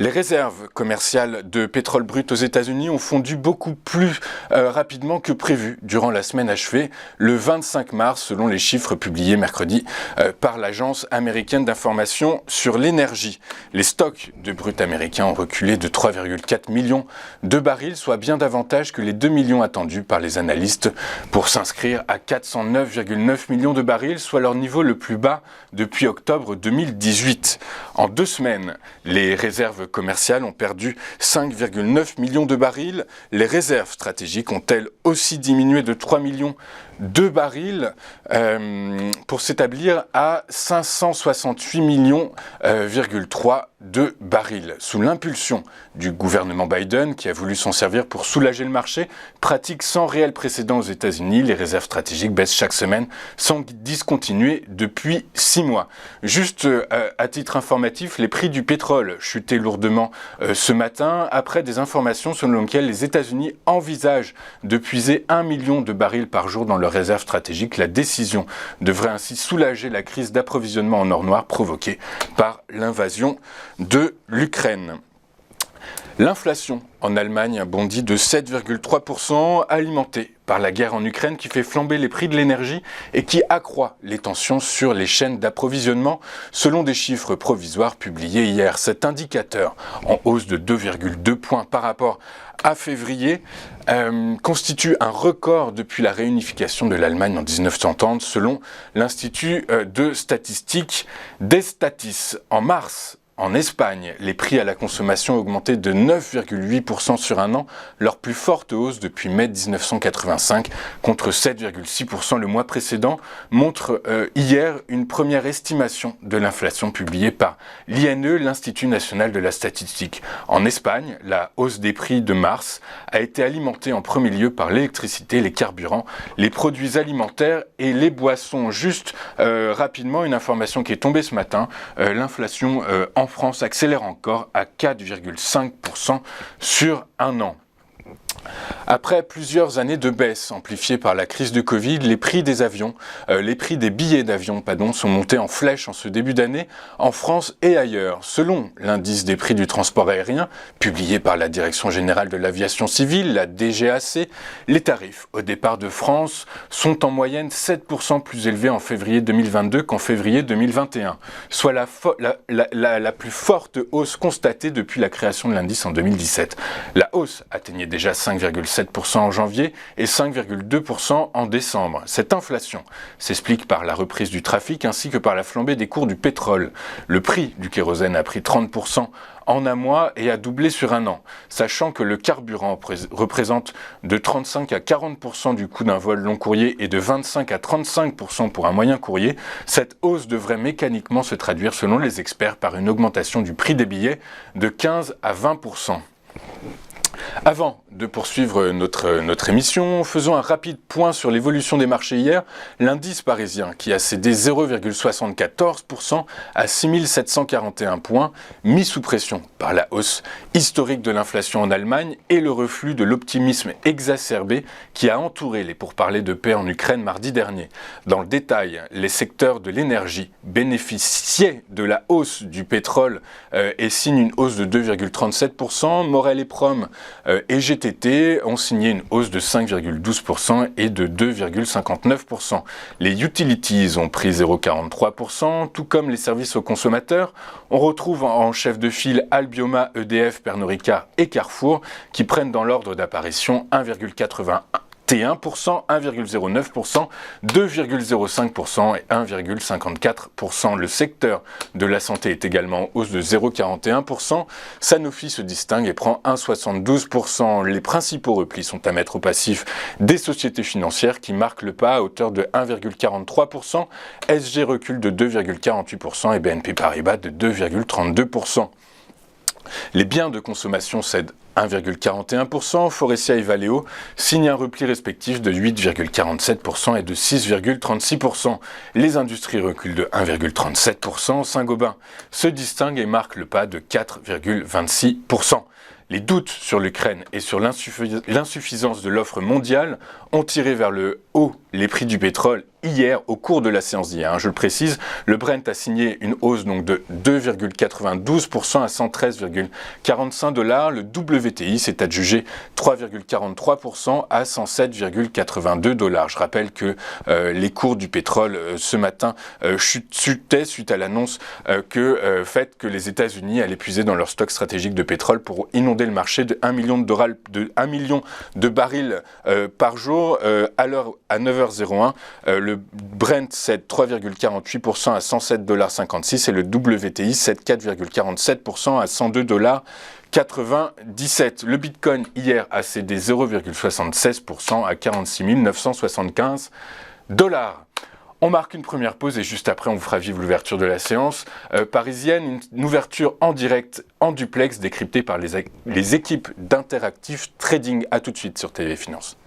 Les réserves commerciales de pétrole brut aux États-Unis ont fondu beaucoup plus rapidement que prévu durant la semaine achevée, le 25 mars, selon les chiffres publiés mercredi par l'Agence américaine d'information sur l'énergie. Les stocks de brut américains ont reculé de 3,4 millions de barils, soit bien davantage que les 2 millions attendus par les analystes, pour s'inscrire à 409,9 millions de barils, soit leur niveau le plus bas depuis octobre 2018. En 2 semaines, les réserves commerciales ont perdu 5,9 millions de barils. Les réserves stratégiques ont-elles aussi diminué de 3 millions de barils pour s'établir à 568 millions, de barils. Sous l'impulsion du gouvernement Biden, qui a voulu s'en servir pour soulager le marché, pratique sans réel précédent aux États-Unis, les réserves stratégiques baissent chaque semaine sans discontinuer depuis 6 mois. Juste à titre informatif, les prix du pétrole chutaient lourdement ce matin après des informations selon lesquelles les États-Unis envisagent de puiser 1 million de barils par jour dans leurs réserves stratégiques. La décision devrait ainsi soulager la crise d'approvisionnement en or noir provoquée par l'invasion de l'Ukraine. L'inflation en Allemagne a bondi de 7,3%, alimentée par la guerre en Ukraine qui fait flamber les prix de l'énergie et qui accroît les tensions sur les chaînes d'approvisionnement, selon des chiffres provisoires publiés hier. Cet indicateur, en hausse de 2,2 points par rapport à février, constitue un record depuis la réunification de l'Allemagne en 1930, selon l'Institut de statistique Destatis. En mars, en Espagne, les prix à la consommation ont augmenté de 9,8% sur un an, leur plus forte hausse depuis mai 1985, contre 7,6% le mois précédent, montre hier une première estimation de l'inflation publiée par l'INE, l'Institut national de la statistique. En Espagne, la hausse des prix de mars a été alimentée en premier lieu par l'électricité, les carburants, les produits alimentaires et les boissons. Juste rapidement, une information qui est tombée ce matin, l'inflation en France accélère encore à 4,5% sur un an. Après plusieurs années de baisse amplifiées par la crise de Covid, les prix des billets d'avion, sont montés en flèche en ce début d'année en France et ailleurs. Selon l'indice des prix du transport aérien, publié par la Direction générale de l'aviation civile, la DGAC, les tarifs au départ de France sont en moyenne 7% plus élevés en février 2022 qu'en février 2021, soit la plus forte hausse constatée depuis la création de l'indice en 2017. La hausse atteignait déjà 5,7% en janvier et 5,2% en décembre. Cette inflation s'explique par la reprise du trafic ainsi que par la flambée des cours du pétrole. Le prix du kérosène a pris 30% en un mois et a doublé sur un an. Sachant que le carburant représente de 35 à 40% du coût d'un vol long courrier et de 25 à 35% pour un moyen courrier, cette hausse devrait mécaniquement se traduire selon les experts par une augmentation du prix des billets de 15 à 20%. Avant de poursuivre notre émission, faisons un rapide point sur l'évolution des marchés hier. L'indice parisien qui a cédé 0,74% à 6741 points, mis sous pression par la hausse historique de l'inflation en Allemagne et le reflux de l'optimisme exacerbé qui a entouré les pourparlers de paix en Ukraine mardi dernier. Dans le détail, les secteurs de l'énergie bénéficiaient de la hausse du pétrole et signent une hausse de 2,37%. Morel et Prom et GTT ont signé une hausse de 5,12% et de 2,59%. Les utilities ont pris 0,43%, tout comme les services aux consommateurs. On retrouve en chef de file Albioma, EDF, Pernod Ricard et Carrefour qui prennent dans l'ordre d'apparition 1,81%, 1,09%, 2,05% et 1,54%. Le secteur de la santé est également en hausse de 0,41%. Sanofi se distingue et prend 1,72%. Les principaux replis sont à mettre au passif des sociétés financières qui marquent le pas à hauteur de 1,43%. SG recule de 2,48% et BNP Paribas de 2,32%. Les biens de consommation cèdent 1,41%, Faurecia et Valeo signent un repli respectif de 8,47% et de 6,36%. Les industries reculent de 1,37%, Saint-Gobain se distingue et marque le pas de 4,26%. Les doutes sur l'Ukraine et sur l'insuffisance de l'offre mondiale ont tiré vers le haut les prix du pétrole hier, au cours de la séance d'hier. Je le précise, le Brent a signé une hausse donc de 2,92% à 113,45 $. Le WTI s'est adjugé 3,43% à 107,82 $. Je rappelle que les cours du pétrole ce matin chutaient suite à l'annonce faite que les États-Unis allaient puiser dans leur stock stratégique de pétrole pour inonder le marché de 1 million de barils par jour. À 9h01, le Brent cède 3,48% à 107,56 $ et le WTI cède 4,47% à 102,97 $. Le Bitcoin hier a cédé 0,76% à 46 975 $. On marque une première pause et juste après on vous fera vivre l'ouverture de la séance parisienne, une ouverture en direct, en duplex, décryptée par les équipes d'Interactive Trading. A tout de suite sur TV Finance.